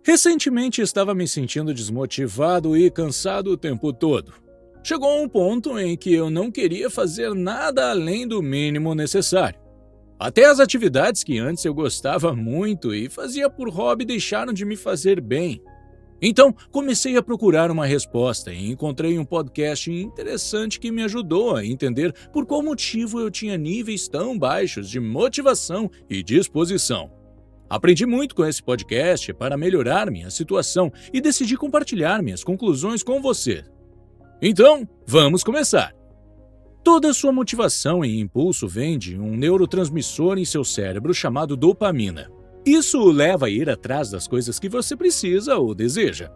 Recentemente estava me sentindo desmotivado e cansado o tempo todo. Chegou um ponto em que eu não queria fazer nada além do mínimo necessário. Até as atividades que antes eu gostava muito e fazia por hobby deixaram de me fazer bem. Então, comecei a procurar uma resposta e encontrei um podcast interessante que me ajudou a entender por qual motivo eu tinha níveis tão baixos de motivação e disposição. Aprendi muito com esse podcast para melhorar minha situação e decidi compartilhar minhas conclusões com você. Então, vamos começar! Toda sua motivação e impulso vem de um neurotransmissor em seu cérebro chamado dopamina. Isso o leva a ir atrás das coisas que você precisa ou deseja.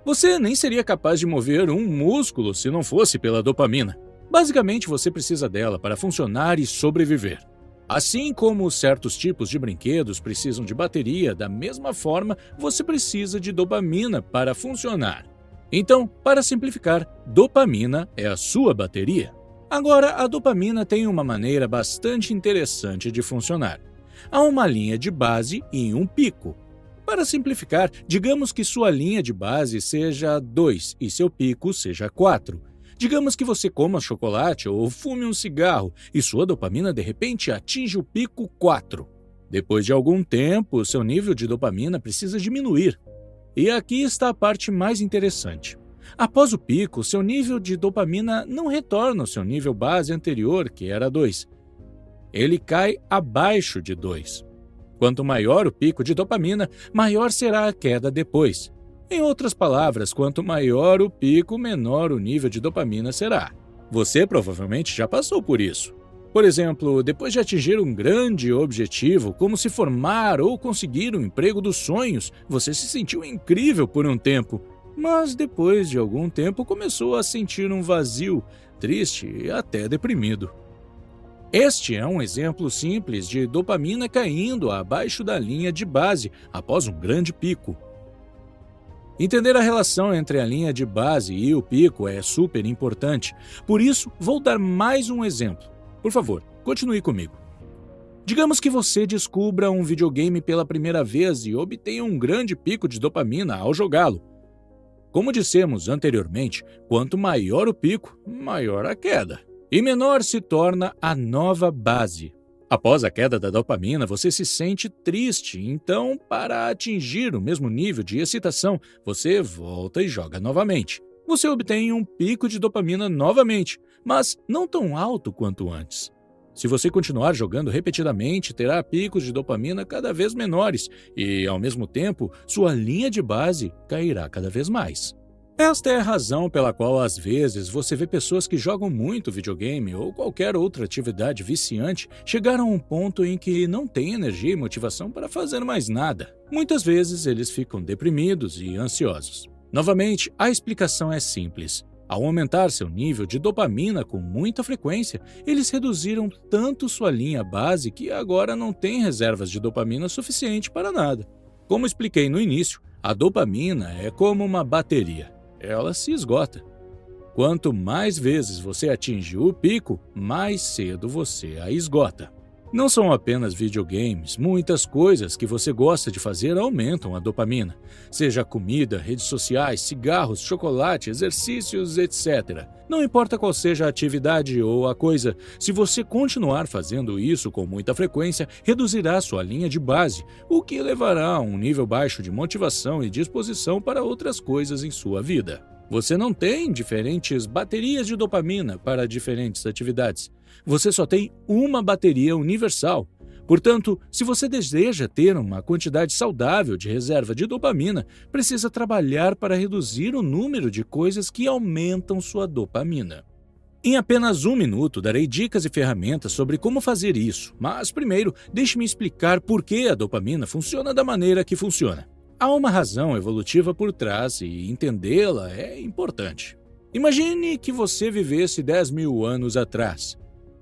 Você nem seria capaz de mover um músculo se não fosse pela dopamina. Basicamente, você precisa dela para funcionar e sobreviver. Assim como certos tipos de brinquedos precisam de bateria, da mesma forma, você precisa de dopamina para funcionar. Então, para simplificar, dopamina é a sua bateria. Agora, a dopamina tem uma maneira bastante interessante de funcionar. Há uma linha de base e um pico. Para simplificar, digamos que sua linha de base seja 2 e seu pico seja 4. Digamos que você coma chocolate ou fume um cigarro e sua dopamina de repente atinge o pico 4. Depois de algum tempo, seu nível de dopamina precisa diminuir. E aqui está a parte mais interessante. Após o pico, seu nível de dopamina não retorna ao seu nível base anterior, que era 2. Ele cai abaixo de 2. Quanto maior o pico de dopamina, maior será a queda depois. Em outras palavras, quanto maior o pico, menor o nível de dopamina será. Você provavelmente já passou por isso. Por exemplo, depois de atingir um grande objetivo, como se formar ou conseguir um emprego dos sonhos, você se sentiu incrível por um tempo. Mas depois de algum tempo começou a sentir um vazio, triste e até deprimido. Este é um exemplo simples de dopamina caindo abaixo da linha de base após um grande pico. Entender a relação entre a linha de base e o pico é super importante, por isso vou dar mais um exemplo. Por favor, continue comigo. Digamos que você descubra um videogame pela primeira vez e obtenha um grande pico de dopamina ao jogá-lo. Como dissemos anteriormente, quanto maior o pico, maior a queda. E menor se torna a nova base. Após a queda da dopamina, você se sente triste, então, para atingir o mesmo nível de excitação, você volta e joga novamente. Você obtém um pico de dopamina novamente, mas não tão alto quanto antes. Se você continuar jogando repetidamente, terá picos de dopamina cada vez menores e, ao mesmo tempo, sua linha de base cairá cada vez mais. Esta é a razão pela qual, às vezes, você vê pessoas que jogam muito videogame ou qualquer outra atividade viciante chegar a um ponto em que não têm energia e motivação para fazer mais nada. Muitas vezes, eles ficam deprimidos e ansiosos. Novamente, a explicação é simples. Ao aumentar seu nível de dopamina com muita frequência, eles reduziram tanto sua linha base que agora não tem reservas de dopamina suficiente para nada. Como expliquei no início, a dopamina é como uma bateria. Ela se esgota. Quanto mais vezes você atinge o pico, mais cedo você a esgota. Não são apenas videogames, muitas coisas que você gosta de fazer aumentam a dopamina. Seja comida, redes sociais, cigarros, chocolate, exercícios, etc. Não importa qual seja a atividade ou a coisa, se você continuar fazendo isso com muita frequência, reduzirá sua linha de base, o que levará a um nível baixo de motivação e disposição para outras coisas em sua vida. Você não tem diferentes baterias de dopamina para diferentes atividades. Você só tem uma bateria universal. Portanto, se você deseja ter uma quantidade saudável de reserva de dopamina, precisa trabalhar para reduzir o número de coisas que aumentam sua dopamina. Em apenas 1 minuto, darei dicas e ferramentas sobre como fazer isso, mas primeiro, deixe-me explicar por que a dopamina funciona da maneira que funciona. Há uma razão evolutiva por trás e entendê-la é importante. Imagine que você vivesse 10.000 anos atrás.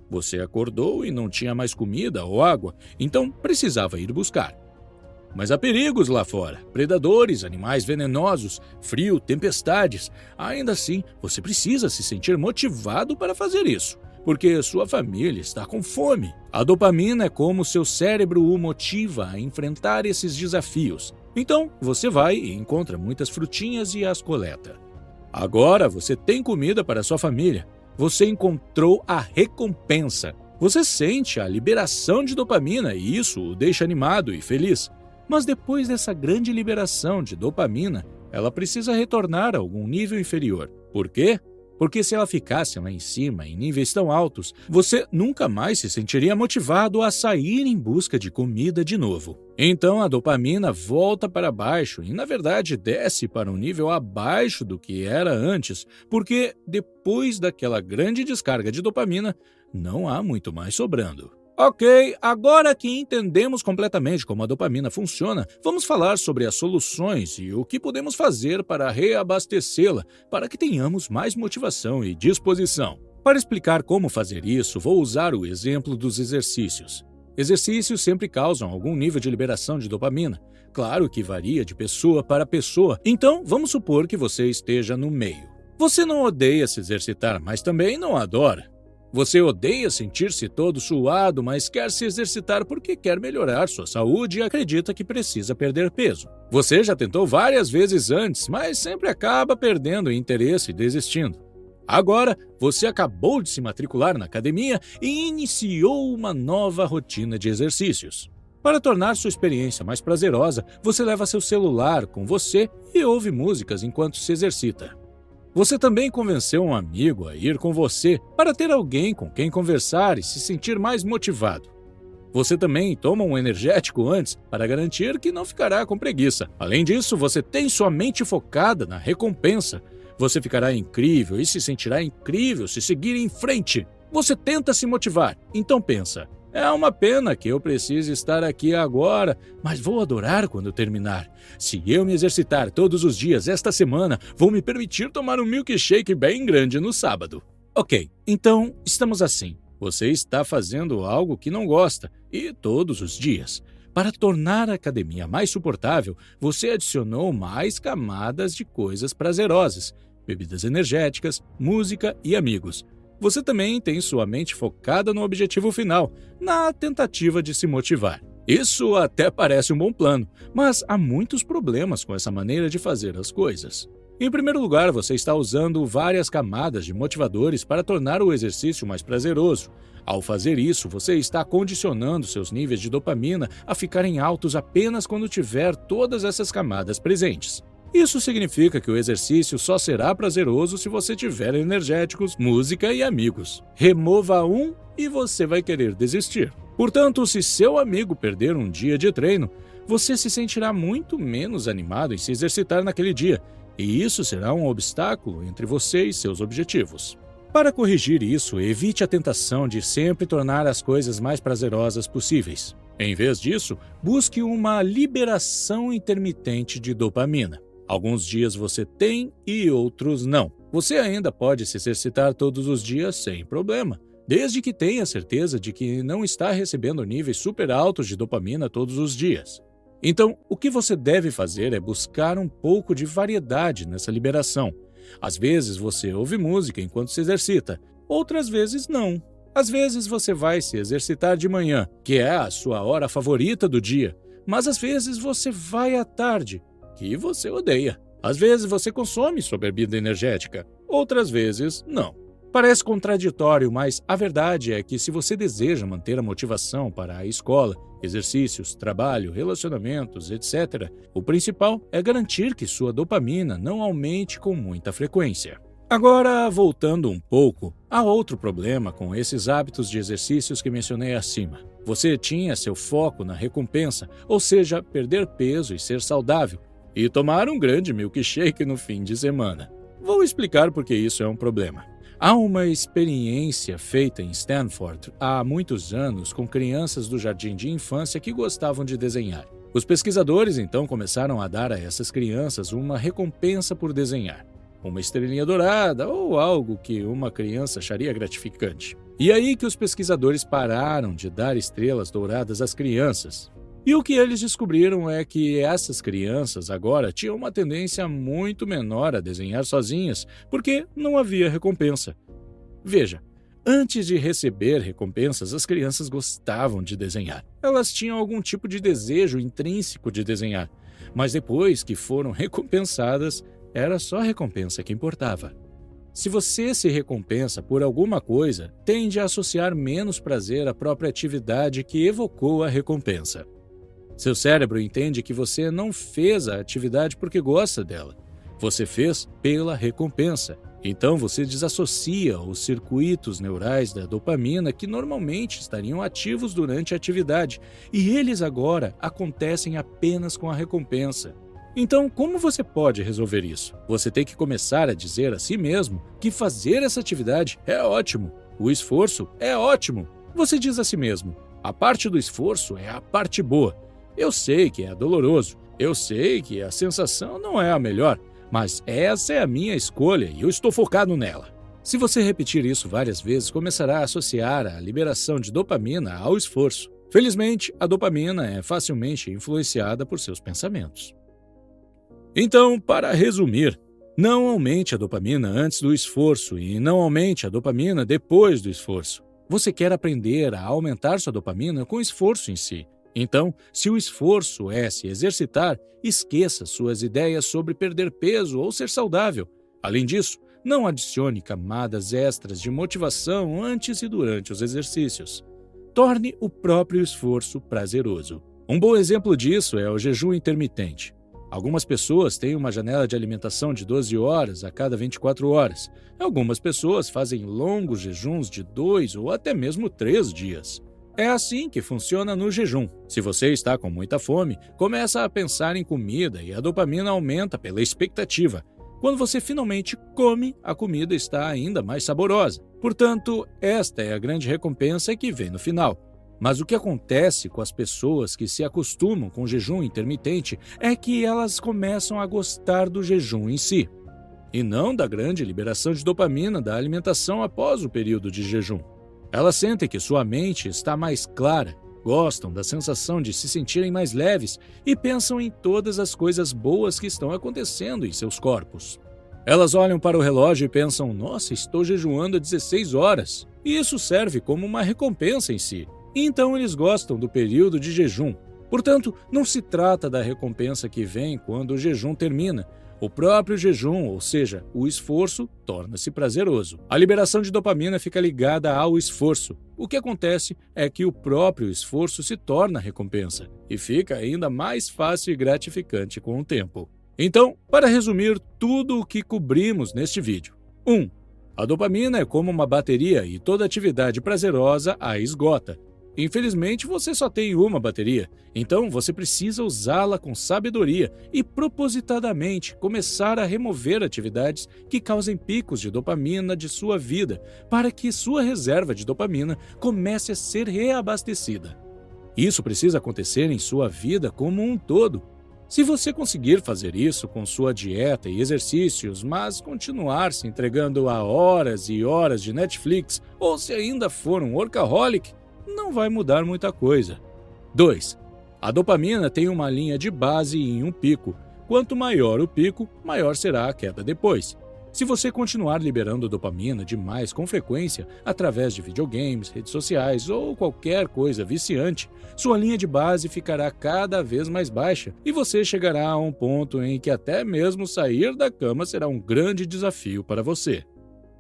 Você acordou e não tinha mais comida ou água, então precisava ir buscar. Mas há perigos lá fora, predadores, animais venenosos, frio, tempestades. Ainda assim, você precisa se sentir motivado para fazer isso, porque sua família está com fome. A dopamina é como seu cérebro o motiva a enfrentar esses desafios. Então, você vai e encontra muitas frutinhas e as coleta. Agora você tem comida para sua família. Você encontrou a recompensa. Você sente a liberação de dopamina e isso o deixa animado e feliz. Mas depois dessa grande liberação de dopamina, ela precisa retornar a algum nível inferior. Por quê? Porque se ela ficasse lá em cima, em níveis tão altos, você nunca mais se sentiria motivado a sair em busca de comida de novo. Então a dopamina volta para baixo e, na verdade, desce para um nível abaixo do que era antes, porque depois daquela grande descarga de dopamina, não há muito mais sobrando. Ok, agora que entendemos completamente como a dopamina funciona, vamos falar sobre as soluções e o que podemos fazer para reabastecê-la, para que tenhamos mais motivação e disposição. Para explicar como fazer isso, vou usar o exemplo dos exercícios. Exercícios sempre causam algum nível de liberação de dopamina. Claro que varia de pessoa para pessoa, então vamos supor que você esteja no meio. Você não odeia se exercitar, mas também não adora. Você odeia sentir-se todo suado, mas quer se exercitar porque quer melhorar sua saúde e acredita que precisa perder peso. Você já tentou várias vezes antes, mas sempre acaba perdendo o interesse e desistindo. Agora, você acabou de se matricular na academia e iniciou uma nova rotina de exercícios. Para tornar sua experiência mais prazerosa, você leva seu celular com você e ouve músicas enquanto se exercita. Você também convenceu um amigo a ir com você para ter alguém com quem conversar e se sentir mais motivado. Você também toma um energético antes para garantir que não ficará com preguiça. Além disso, você tem sua mente focada na recompensa. Você ficará incrível e se sentirá incrível se seguir em frente. Você tenta se motivar, então pensa: é uma pena que eu precise estar aqui agora, mas vou adorar quando terminar. Se eu me exercitar todos os dias esta semana, vou me permitir tomar um milkshake bem grande no sábado. Ok, então estamos assim. Você está fazendo algo que não gosta, e todos os dias. Para tornar a academia mais suportável, você adicionou mais camadas de coisas prazerosas: bebidas energéticas, música e amigos. Você também tem sua mente focada no objetivo final, na tentativa de se motivar. Isso até parece um bom plano, mas há muitos problemas com essa maneira de fazer as coisas. Em primeiro lugar, você está usando várias camadas de motivadores para tornar o exercício mais prazeroso. Ao fazer isso, você está condicionando seus níveis de dopamina a ficarem altos apenas quando tiver todas essas camadas presentes. Isso significa que o exercício só será prazeroso se você tiver energéticos, música e amigos. Remova um e você vai querer desistir. Portanto, se seu amigo perder um dia de treino, você se sentirá muito menos animado em se exercitar naquele dia, e isso será um obstáculo entre você e seus objetivos. Para corrigir isso, evite a tentação de sempre tornar as coisas mais prazerosas possíveis. Em vez disso, busque uma liberação intermitente de dopamina. Alguns dias você tem e outros não. Você ainda pode se exercitar todos os dias sem problema, desde que tenha certeza de que não está recebendo níveis super altos de dopamina todos os dias. Então, o que você deve fazer é buscar um pouco de variedade nessa liberação. Às vezes você ouve música enquanto se exercita, outras vezes não. Às vezes você vai se exercitar de manhã, que é a sua hora favorita do dia, mas às vezes você vai à tarde, que você odeia. Às vezes você consome sua bebida energética, outras vezes não. Parece contraditório, mas a verdade é que se você deseja manter a motivação para a escola, exercícios, trabalho, relacionamentos, etc., o principal é garantir que sua dopamina não aumente com muita frequência. Agora, voltando um pouco, há outro problema com esses hábitos de exercícios que mencionei acima. Você tinha seu foco na recompensa, ou seja, perder peso e ser saudável, e tomar um grande milkshake no fim de semana. Vou explicar por que isso é um problema. Há uma experiência feita em Stanford há muitos anos com crianças do jardim de infância que gostavam de desenhar. Os pesquisadores então começaram a dar a essas crianças uma recompensa por desenhar, uma estrelinha dourada ou algo que uma criança acharia gratificante. E aí que os pesquisadores pararam de dar estrelas douradas às crianças. E o que eles descobriram é que essas crianças agora tinham uma tendência muito menor a desenhar sozinhas, porque não havia recompensa. Veja, antes de receber recompensas, as crianças gostavam de desenhar. Elas tinham algum tipo de desejo intrínseco de desenhar. mas depois que foram recompensadas, era só a recompensa que importava. Se você se recompensa por alguma coisa, tende a associar menos prazer à própria atividade que evocou a recompensa. Seu cérebro entende que você não fez a atividade porque gosta dela. Você fez pela recompensa. Então você desassocia os circuitos neurais da dopamina que normalmente estariam ativos durante a atividade, e eles agora acontecem apenas com a recompensa. Então, como você pode resolver isso? Você tem que começar a dizer a si mesmo que fazer essa atividade é ótimo. O esforço é ótimo. Você diz a si mesmo: a parte do esforço é a parte boa. Eu sei que é doloroso. Eu sei que a sensação não é a melhor. Mas essa é a minha escolha e eu estou focado nela. Se você repetir isso várias vezes, começará a associar a liberação de dopamina ao esforço. Felizmente, a dopamina é facilmente influenciada por seus pensamentos. Então, para resumir, não aumente a dopamina antes do esforço e não aumente a dopamina depois do esforço. Você quer aprender a aumentar sua dopamina com o esforço em si. Então, se o esforço é se exercitar, esqueça suas ideias sobre perder peso ou ser saudável. Além disso, não adicione camadas extras de motivação antes e durante os exercícios. Torne o próprio esforço prazeroso. Um bom exemplo disso é o jejum intermitente. Algumas pessoas têm uma janela de alimentação de 12 horas a cada 24 horas. Algumas pessoas fazem longos jejuns de 2 ou até mesmo 3 dias. É assim que funciona no jejum. Se você está com muita fome, começa a pensar em comida e a dopamina aumenta pela expectativa. Quando você finalmente come, a comida está ainda mais saborosa. Portanto, esta é a grande recompensa que vem no final. Mas o que acontece com as pessoas que se acostumam com o jejum intermitente é que elas começam a gostar do jejum em si, e não da grande liberação de dopamina da alimentação após o período de jejum. Elas sentem que sua mente está mais clara, gostam da sensação de se sentirem mais leves e pensam em todas as coisas boas que estão acontecendo em seus corpos. Elas olham para o relógio e pensam: nossa, estou jejuando há 16 horas. E isso serve como uma recompensa em si. E então eles gostam do período de jejum. Portanto, não se trata da recompensa que vem quando o jejum termina. O próprio jejum, ou seja, o esforço, torna-se prazeroso. A liberação de dopamina fica ligada ao esforço. O que acontece é que o próprio esforço se torna recompensa e fica ainda mais fácil e gratificante com o tempo. Então, para resumir tudo o que cobrimos neste vídeo. 1. A dopamina é como uma bateria e toda atividade prazerosa a esgota. Infelizmente, você só tem uma bateria, então você precisa usá-la com sabedoria e propositadamente começar a remover atividades que causem picos de dopamina de sua vida, para que sua reserva de dopamina comece a ser reabastecida. Isso precisa acontecer em sua vida como um todo. Se você conseguir fazer isso com sua dieta e exercícios, mas continuar se entregando a horas e horas de Netflix, ou se ainda for um workaholic, não vai mudar muita coisa. 2. A dopamina tem uma linha de base e um pico. Quanto maior o pico, maior será a queda depois. Se você continuar liberando dopamina demais com frequência, através de videogames, redes sociais ou qualquer coisa viciante, sua linha de base ficará cada vez mais baixa e você chegará a um ponto em que até mesmo sair da cama será um grande desafio para você.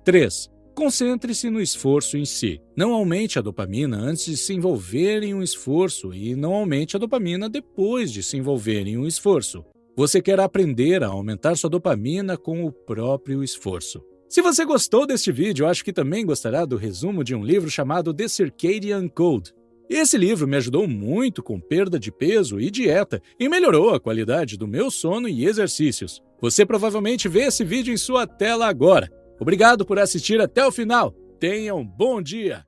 3. Concentre-se no esforço em si. Não aumente a dopamina antes de se envolver em um esforço e não aumente a dopamina depois de se envolver em um esforço. Você quer aprender a aumentar sua dopamina com o próprio esforço. Se você gostou deste vídeo, acho que também gostará do resumo de um livro chamado The Circadian Code. Esse livro me ajudou muito com perda de peso e dieta e melhorou a qualidade do meu sono e exercícios. Você provavelmente vê esse vídeo em sua tela agora. Obrigado por assistir até o final. Tenha um bom dia!